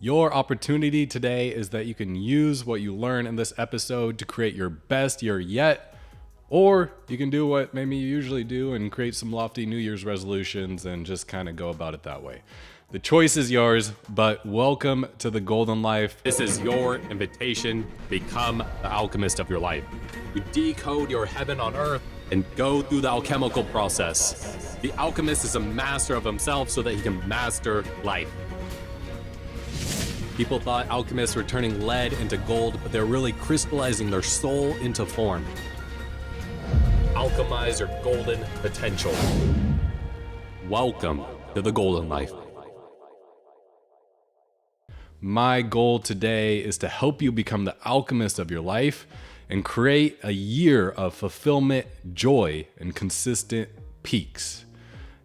Your opportunity today is that you can use what you learn in this episode to create your best year yet, or you can do what maybe you usually do and create some lofty New Year's resolutions and just kind of go about it that way. The choice is yours, but welcome to the Golden Life. This is your invitation. Become the alchemist of your life. You decode your heaven on earth and go through the alchemical process. The alchemist is a master of himself so that he can master life. People thought alchemists were turning lead into gold, but they're really crystallizing their soul into form. Alchemize your golden potential. Welcome to the Golden Life. My goal today is to help you become the alchemist of your life and create a year of fulfillment, joy, and consistent peaks.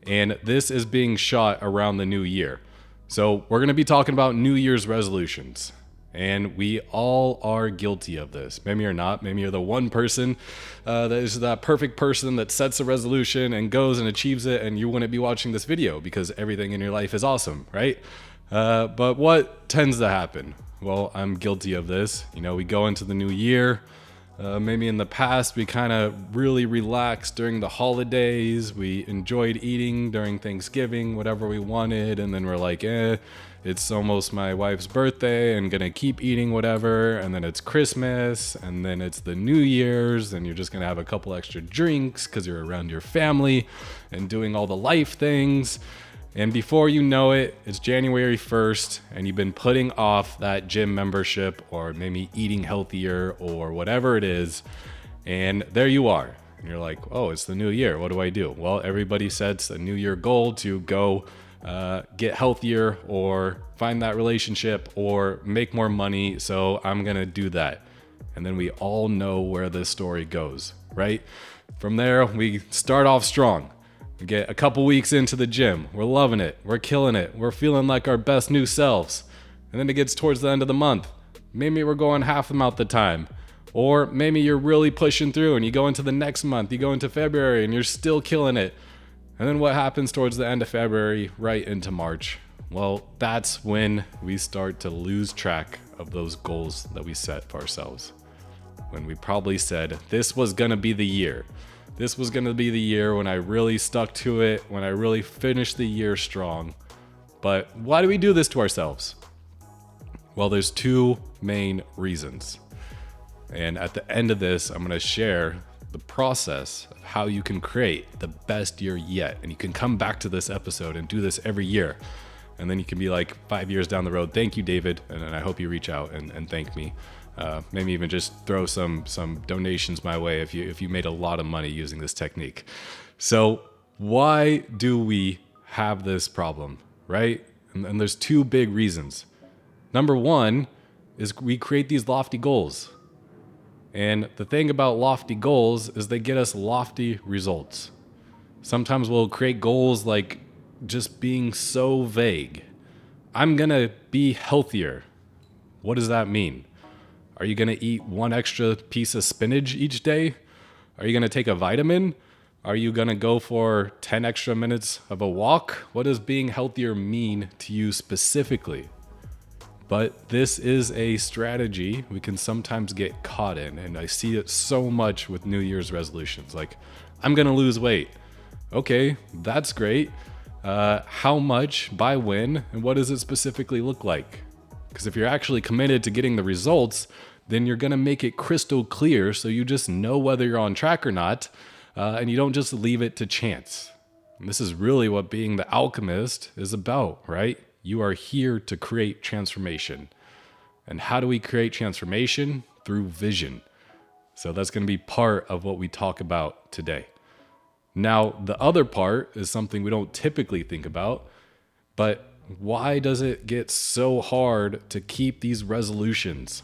And this is being shot around the new year. So we're going to be talking about New Year's resolutions. And we all are guilty of this. Maybe you're not. Maybe you're the one person that is that perfect person that sets a resolution and goes and achieves it, and you wouldn't be watching this video because everything in your life is awesome, right? But what tends to happen? Well, I'm guilty of this. We go into the new year. Maybe in the past, we kind of really relaxed during the holidays. We enjoyed eating during Thanksgiving, whatever we wanted. And then we're like, it's almost my wife's birthday and gonna keep eating whatever. And then it's Christmas, and then it's the New Year's, and you're just gonna have a couple extra drinks because you're around your family and doing all the life things. And before you know it, it's January 1st, and you've been putting off that gym membership or maybe eating healthier or whatever it is. And there you are. And you're like, oh, it's the new year. What do I do? Well, everybody sets a new year goal to go get healthier or find that relationship or make more money. So I'm going to do that. And then we all know where this story goes, right? From there, we start off strong. We get a couple weeks into the gym. We're loving it. We're killing it. We're feeling like our best new selves. And then it gets towards the end of the month. Maybe we're going half the amount the time. Or maybe you're really pushing through and you go into the next month. You go into February and you're still killing it. And then what happens towards the end of February, right into March? Well, that's when we start to lose track of those goals that we set for ourselves. When we probably said, this was going to be the year. This was going to be the year when I really stuck to it, when I really finished the year strong. But why do we do this to ourselves? Well, there's two main reasons. And at the end of this, I'm going to share the process of how you can create the best year yet. And you can come back to this episode and do this every year. And then you can be like 5 years down the road, thank you, David. And I hope you reach out and thank me. Maybe even just throw some donations my way if you made a lot of money using this technique. So why do we have this problem, right? And there's two big reasons. Number one is we create these lofty goals. And the thing about lofty goals is they get us lofty results. Sometimes we'll create goals like just being so vague. I'm gonna be healthier. What does that mean? Are you going to eat one extra piece of spinach each day? Are you going to take a vitamin? Are you going to go for 10 extra minutes of a walk? What does being healthier mean to you specifically? But this is a strategy we can sometimes get caught in, and I see it so much with New Year's resolutions. Like, I'm going to lose weight. Okay, that's great. How much, by when, and what does it specifically look like? Because if you're actually committed to getting the results, then you're going to make it crystal clear so you just know whether you're on track or not, and you don't just leave it to chance. And this is really what being the alchemist is about, right? You are here to create transformation. And how do we create transformation? Through vision. So that's going to be part of what we talk about today. Now, the other part is something we don't typically think about, but why does it get so hard to keep these resolutions?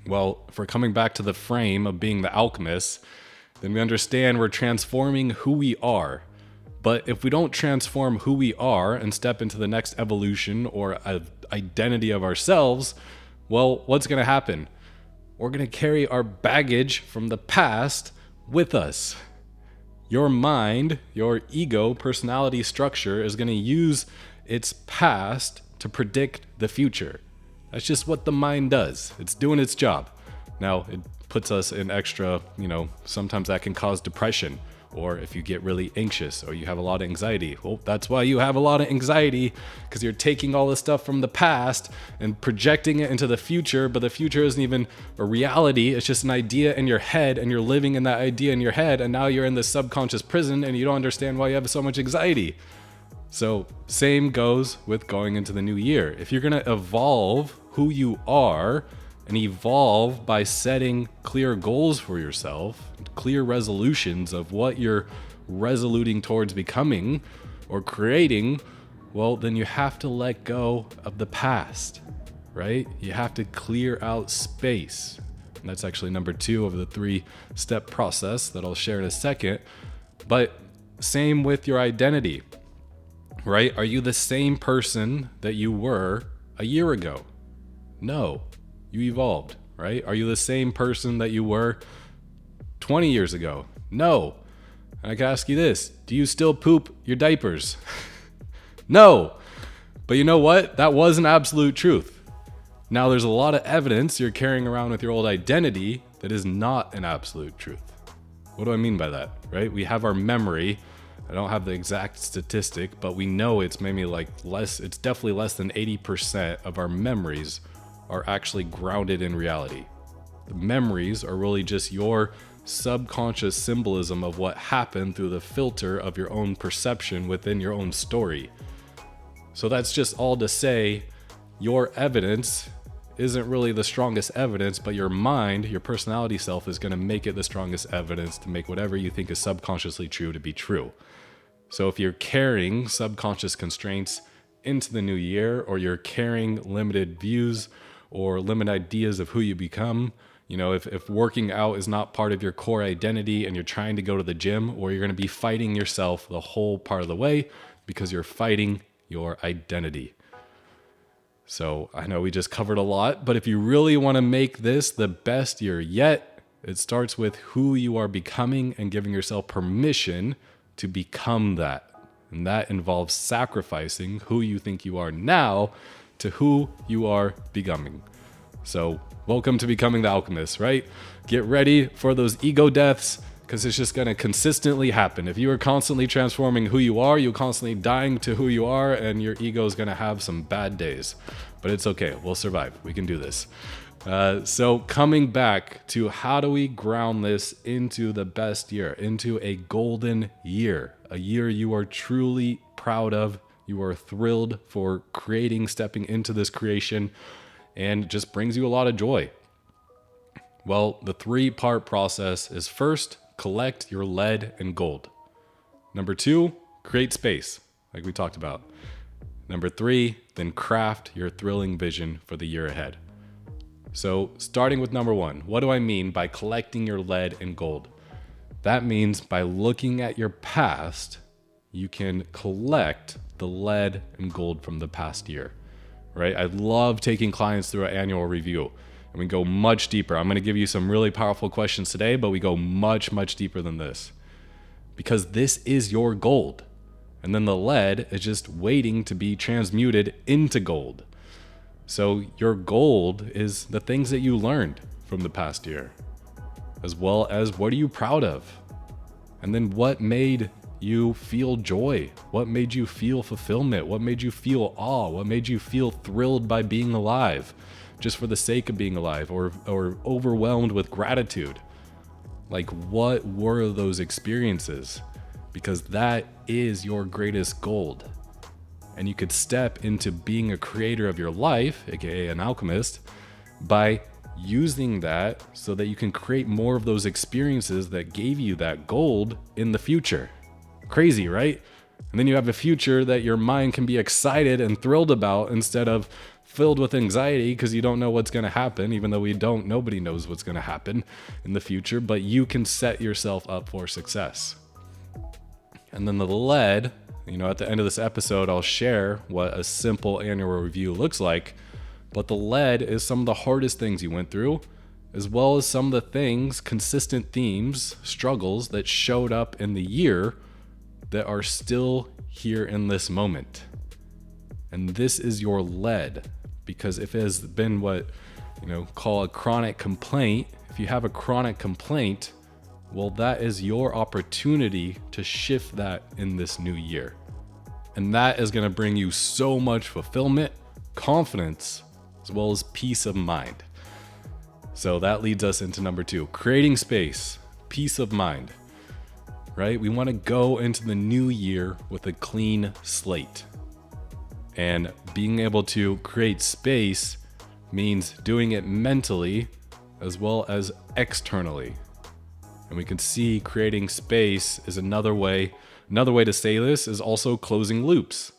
Well, if we're coming back to the frame of being the alchemist, then we understand we're transforming who we are. But if we don't transform who we are and step into the next evolution or identity of ourselves, well, what's going to happen? We're going to carry our baggage from the past with us. Your mind, your ego, personality structure is going to use its past to predict the future. That's just what the mind does. It's doing its job. Now, it puts us in extra, sometimes that can cause depression, or if you get really anxious or you have a lot of anxiety. Well, that's why you have a lot of anxiety, because you're taking all this stuff from the past and projecting it into the future, but the future isn't even a reality. It's just an idea in your head, and you're living in that idea in your head, and now you're in this subconscious prison and you don't understand why you have so much anxiety. So same goes with going into the new year. If you're going to evolve who you are and evolve by setting clear goals for yourself, clear resolutions of what you're resoluting towards becoming or creating, well, then you have to let go of the past, right? You have to clear out space. And that's actually number 2 of the 3-step process that I'll share in a second. But same with your identity. Right? Are you the same person that you were a year ago? No, you evolved, right? Are you the same person that you were 20 years ago? No. And I can ask you this, do you still poop your diapers? No. But you know what? That was an absolute truth. Now there's a lot of evidence you're carrying around with your old identity that is not an absolute truth. What do I mean by that, right? We have our memory. I don't have the exact statistic, but we know it's maybe it's definitely less than 80% of our memories are actually grounded in reality. The memories are really just your subconscious symbolism of what happened through the filter of your own perception within your own story. So that's just all to say your evidence isn't really the strongest evidence, but your mind, your personality self, is going to make it the strongest evidence to make whatever you think is subconsciously true to be true. So if you're carrying subconscious constraints into the new year, or you're carrying limited views or limited ideas of who you become, if working out is not part of your core identity and you're trying to go to the gym, or you're going to be fighting yourself the whole part of the way because you're fighting your identity. So I know we just covered a lot, but if you really want to make this the best year yet, it starts with who you are becoming and giving yourself permission to become that. And that involves sacrificing who you think you are now to who you are becoming. So welcome to becoming the Alchemist, right? Get ready for those ego deaths, because it's just going to consistently happen. If you are constantly transforming who you are, you're constantly dying to who you are, and your ego is going to have some bad days. But it's okay. We'll survive. We can do this. So coming back to how do we ground this into the best year, into a golden year, a year you are truly proud of, you are thrilled for creating, stepping into this creation, and just brings you a lot of joy. Well, the 3-part process is first, collect your lead and gold. Number 2, create space, like we talked about. Number 3, then craft your thrilling vision for the year ahead. So starting with number 1, what do I mean by collecting your lead and gold? That means by looking at your past, you can collect the lead and gold from the past year, right? I love taking clients through an annual review, and we go much deeper. I'm going to give you some really powerful questions today, but we go much, much deeper than this, because this is your gold. And then the lead is just waiting to be transmuted into gold. So your gold is the things that you learned from the past year, as well as what are you proud of? And then what made you feel joy? What made you feel fulfillment? What made you feel awe? What made you feel thrilled by being alive, just for the sake of being alive, or overwhelmed with gratitude? Like, what were those experiences? Because that is your greatest gold. And you could step into being a creator of your life, aka an alchemist, by using that so that you can create more of those experiences that gave you that gold in the future. Crazy, right? And then you have a future that your mind can be excited and thrilled about, instead of filled with anxiety because you don't know what's going to happen, even though nobody knows what's going to happen in the future, but you can set yourself up for success. And then the lead, at the end of this episode, I'll share what a simple annual review looks like. But the lead is some of the hardest things you went through, as well as some of the things, consistent themes, struggles that showed up in the year that are still here in this moment. And this is your lead, because if it has been what, call a chronic complaint, if you have a chronic complaint, well, that is your opportunity to shift that in this new year. And that is going to bring you so much fulfillment, confidence, as well as peace of mind. So that leads us into number 2, creating space, peace of mind, right? We want to go into the new year with a clean slate. And being able to create space means doing it mentally as well as externally. And we can see creating space is another way. Another way to say this is also closing loops.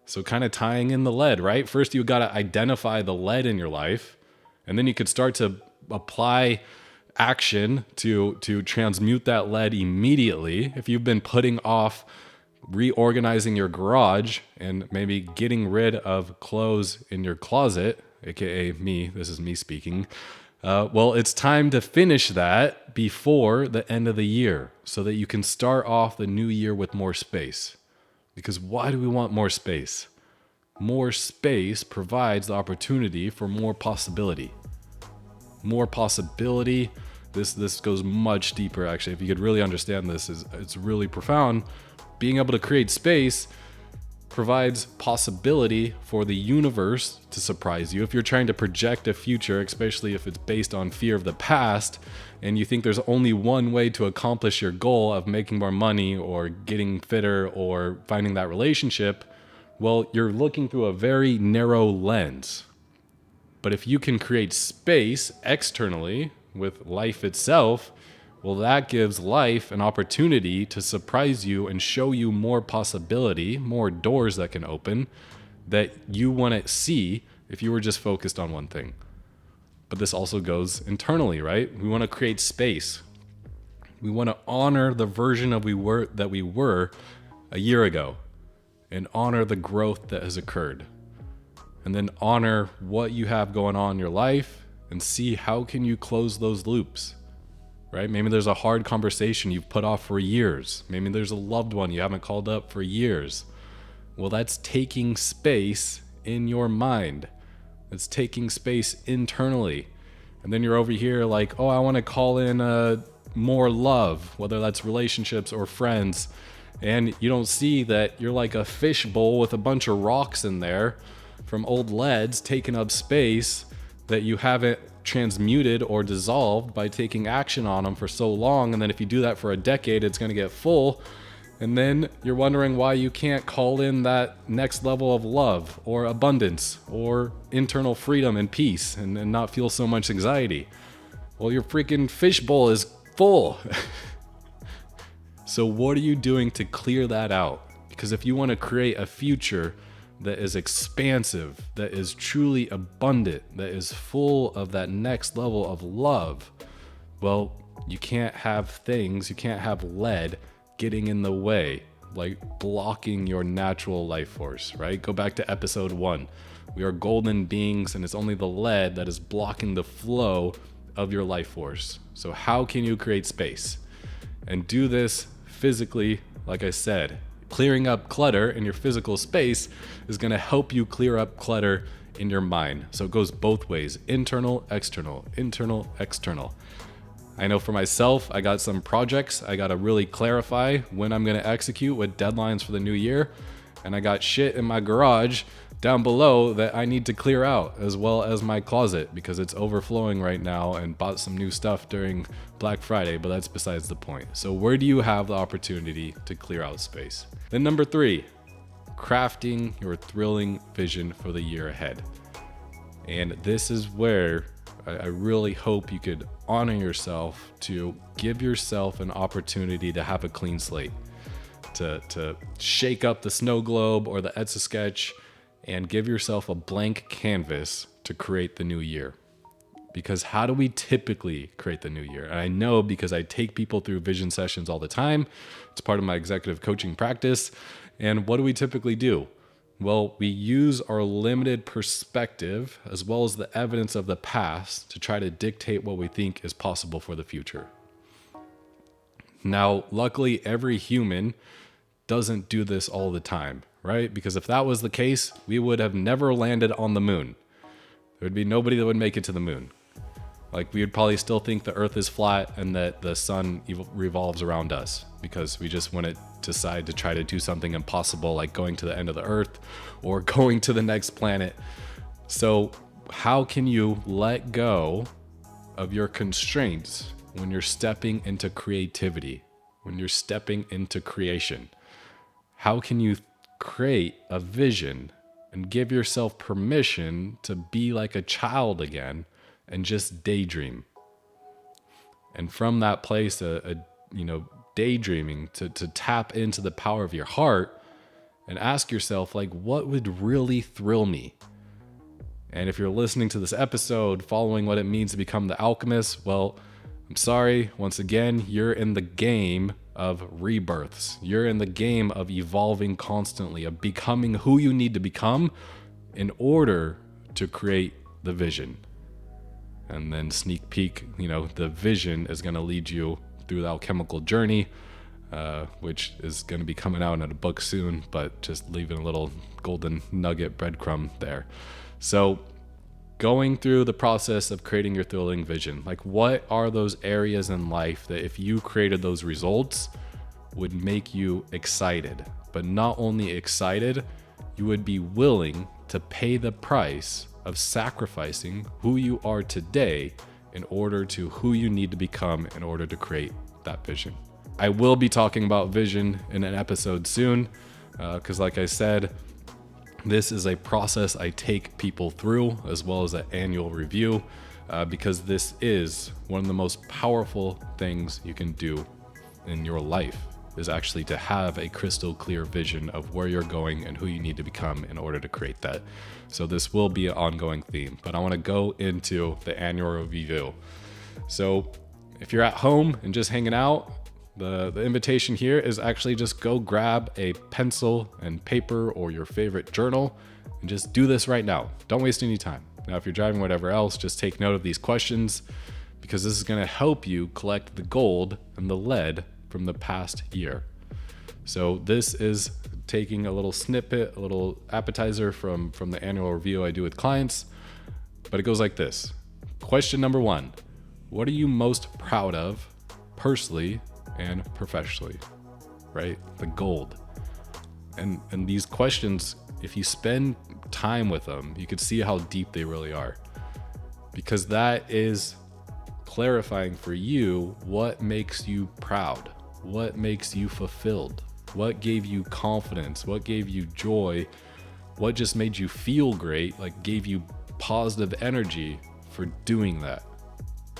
So kind of tying in the lead, right? First, you got to identify the lead in your life, and then you could start to apply action to transmute that lead immediately. If you've been putting off reorganizing your garage and maybe getting rid of clothes in your closet, aka me, this is me speaking, well, it's time to finish that before the end of the year so that you can start off the new year with more space. Because why do we want more space? More space provides the opportunity for more possibility. More possibility. This goes much deeper, actually. If you could really understand this, it's really profound. Being able to create space provides possibility for the universe to surprise you. If you're trying to project a future, especially if it's based on fear of the past, and you think there's only one way to accomplish your goal of making more money or getting fitter or finding that relationship, well, you're looking through a very narrow lens. But if you can create space externally with life itself, well, that gives life an opportunity to surprise you and show you more possibility, more doors that can open that you want to see if you were just focused on one thing. But this also goes internally, right? We want to create space. We want to honor the version of that we were a year ago, and honor the growth that has occurred. And then honor what you have going on in your life and see how can you close those loops. Right? Maybe there's a hard conversation you've put off for years. Maybe there's a loved one you haven't called up for years. Well, that's taking space in your mind. It's taking space internally. And then you're over here like, oh, I want to call in more love, whether that's relationships or friends. And you don't see that you're like a fish bowl with a bunch of rocks in there from old leads taking up space that you haven't transmuted or dissolved by taking action on them for so long. And then if you do that for a decade, it's going to get full. And then you're wondering why you can't call in that next level of love or abundance or internal freedom and peace and not feel so much anxiety. Well, your freaking fishbowl is full. So what are you doing to clear that out? Because if you want to create a future that is expansive, that is truly abundant, that is full of that next level of love, well, you can't have lead getting in the way, like blocking your natural life force, right? Go back to episode 1. We are golden beings, and it's only the lead that is blocking the flow of your life force. So how can you create space? And do this physically, like I said. Clearing up clutter in your physical space is going to help you clear up clutter in your mind. So it goes both ways, internal, external, internal, external. I know for myself, I got some projects I got to really clarify when I'm going to execute with deadlines for the new year. And I got shit in my garage down below that I need to clear out, as well as my closet, because it's overflowing right now, and bought some new stuff during Black Friday, but that's besides the point. So where do you have the opportunity to clear out space? Then number 3, crafting your thrilling vision for the year ahead. And this is where I really hope you could honor yourself to give yourself an opportunity to have a clean slate, to shake up the snow globe or the Etch-a-Sketch and give yourself a blank canvas to create the new year. Because how do we typically create the new year? And I know because I take people through vision sessions all the time. It's part of my executive coaching practice. And what do we typically do? Well, we use our limited perspective as well as the evidence of the past to try to dictate what we think is possible for the future. Now, luckily, every human doesn't do this all the time, right? Because if that was the case, we would have never landed on the moon. There would be nobody that would make it to the moon. Like, we would probably still think the earth is flat and that the sun revolves around us, because we just wouldn't decide to try to do something impossible like going to the end of the earth or going to the next planet. So how can you let go of your constraints when you're stepping into creativity, when you're stepping into creation? How can you create a vision and give yourself permission to be like a child again and just daydream? And from that place, daydreaming, to tap into the power of your heart and ask yourself, like, what would really thrill me? And if you're listening to this episode, following what it means to become the alchemist, well, I'm sorry, once again, you're in the game of rebirths. You're in the game of evolving constantly, of becoming who you need to become in order to create the vision. And then sneak peek, the vision is going to lead you through the alchemical journey, which is going to be coming out in a book soon, but just leaving a little golden nugget breadcrumb there. So going through the process of creating your thrilling vision, like, what are those areas in life that if you created those results would make you excited? But not only excited, you would be willing to pay the price of sacrificing who you are today in order to who you need to become in order to create that vision. I will be talking about vision in an episode soon, because like I said, this is a process I take people through, as well as an annual review, because this is one of the most powerful things you can do in your life, is actually to have a crystal clear vision of where you're going and who you need to become in order to create that. So this will be an ongoing theme, but I want to go into the annual review. So if you're at home and just hanging out, the invitation here is actually just go grab a pencil and paper or your favorite journal and just do this right now. Don't waste any time. Now, if you're driving, whatever else, just take note of these questions, because this is going to help you collect the gold and the lead from the past year. So this is taking a little snippet, a little appetizer from the annual review I do with clients, but it goes like this. Question number 1, what are you most proud of personally and professionally, right? The gold. And these questions, if you spend time with them, you could see how deep they really are, because that is clarifying for you what makes you proud, what makes you fulfilled, what gave you confidence, what gave you joy, what just made you feel great, like gave you positive energy for doing that,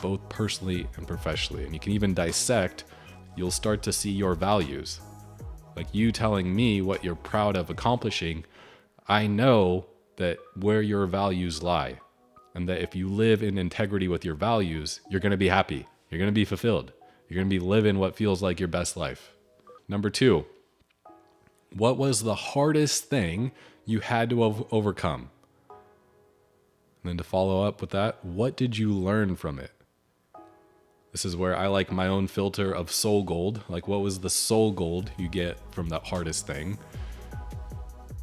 both personally and professionally. And you can even dissect, you'll start to see your values. Like you telling me what you're proud of accomplishing, I know that where your values lie, and that if you live in integrity with your values, you're going to be happy, you're going to be fulfilled, you're going to be living what feels like your best life. Number 2, what was the hardest thing you had to overcome? And then to follow up with that, what did you learn from it? This is where I like my own filter of soul gold. Like, what was the soul gold you get from that hardest thing?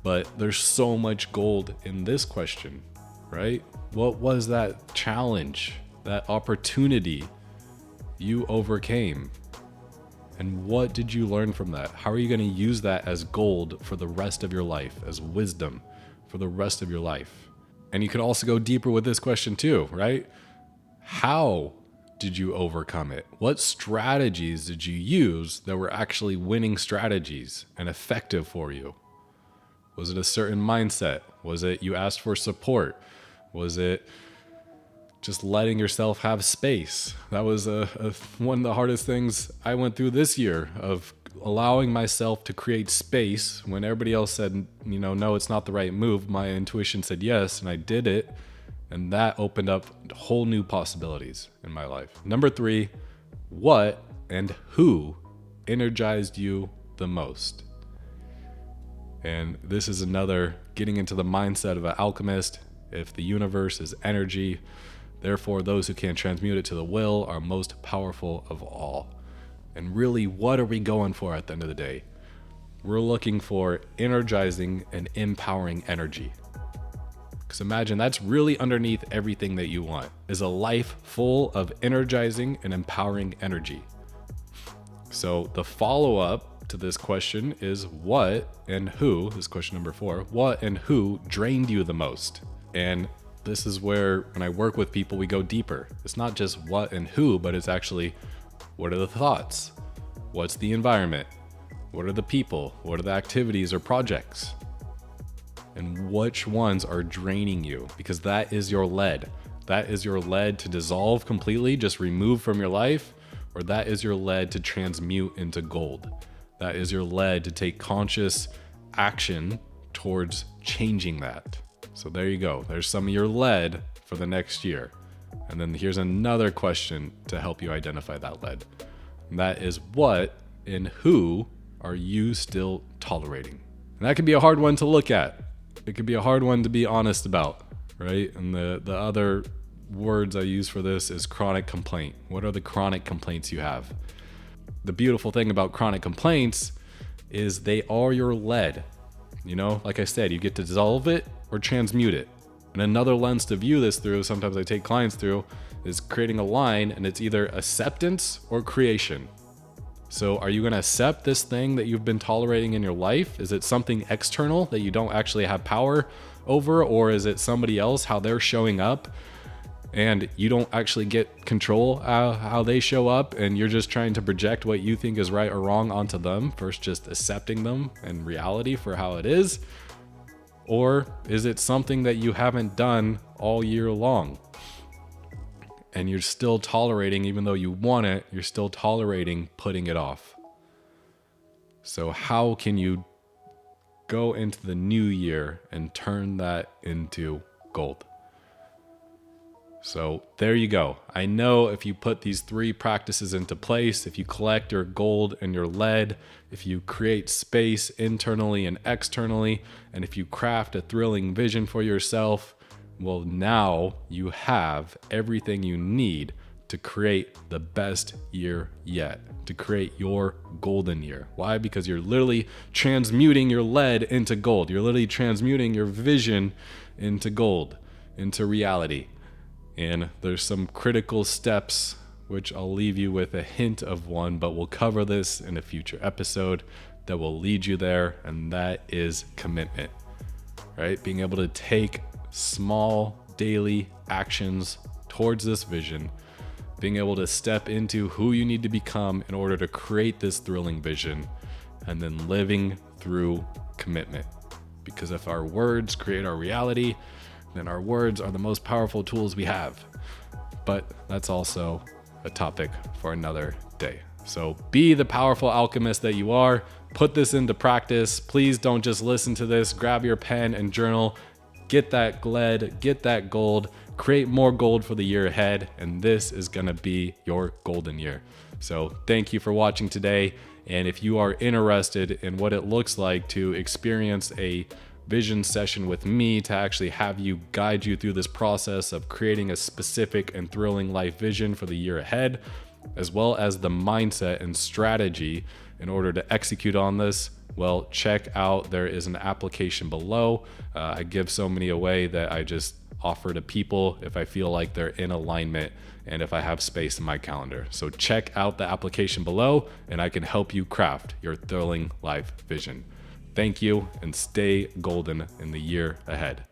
But there's so much gold in this question, right? What was that challenge, that opportunity you overcame? And what did you learn from that? How are you going to use that as gold for the rest of your life, as wisdom for the rest of your life? And you could also go deeper with this question too, right? How did you overcome it? What strategies did you use that were actually winning strategies and effective for you? Was it a certain mindset? Was it you asked for support? Was it just letting yourself have space? That was one of the hardest things I went through this year, of allowing myself to create space when everybody else said, no, it's not the right move. My intuition said yes, and I did it. And that opened up whole new possibilities in my life. Number 3, what and who energized you the most? And this is another getting into the mindset of an alchemist. If the universe is energy, therefore those who can transmute it to the will are most powerful of all. And really, what are we going for at the end of the day? we're looking for energizing and empowering energy. Because imagine that's really underneath everything that you want, is a life full of energizing and empowering energy. So the follow-up to this question is what and who, this is question number 4, what and who drained you the most? And this is where, when I work with people, we go deeper. It's not just what and who, but it's actually what are the thoughts? What's the environment? What are the people? What are the activities or projects? And which ones are draining you? Because that is your lead. That is your lead to dissolve completely, just remove from your life, or that is your lead to transmute into gold. That is your lead to take conscious action towards changing that. So there you go. There's some of your lead for the next year. And then here's another question to help you identify that lead. And that is what and who are you still tolerating? And that can be a hard one to look at. It can be a hard one to be honest about, right? And the other words I use for this is chronic complaint. What are the chronic complaints you have? The beautiful thing about chronic complaints is they are your lead. You know, like I said, you get to dissolve it or transmute it. And another lens to view this through, sometimes I take clients through, is creating a line, and it's either acceptance or creation. So are you going to accept this thing that you've been tolerating in your life? Is it something external that you don't actually have power over? Or is it somebody else, how they're showing up, and you don't actually get control how they show up, and you're just trying to project what you think is right or wrong onto them versus just accepting them and reality for how it is? Or is it something that you haven't done all year long and you're still tolerating, even though you want it, you're still tolerating putting it off? So how can you go into the new year and turn that into gold? So there you go. I know if you put these 3 practices into place, if you collect your gold and your lead, if you create space internally and externally, and if you craft a thrilling vision for yourself, well, now you have everything you need to create the best year yet, to create your golden year. Why? Because you're literally transmuting your lead into gold. You're literally transmuting your vision into gold, into reality. And there's some critical steps, which I'll leave you with a hint of one, but we'll cover this in a future episode that will lead you there. And that is commitment, right? Being able to take small daily actions towards this vision, being able to step into who you need to become in order to create this thrilling vision, and then living through commitment. Because if our words create our reality, then our words are the most powerful tools we have. But that's also a topic for another day. So be the powerful alchemist that you are. Put this into practice. Please don't just listen to this. Grab your pen and journal. Get that lead, get that gold, create more gold for the year ahead. And this is going to be your golden year. So thank you for watching today. And if you are interested in what it looks like to experience a vision session with me, to actually have you guide you through this process of creating a specific and thrilling life vision for the year ahead, as well as the mindset and strategy in order to execute on this, well, check out, there is an application below. I give so many away that I just offer to people if I feel like they're in alignment and if I have space in my calendar. So check out the application below and I can help you craft your thrilling life vision. Thank you, and stay golden in the year ahead.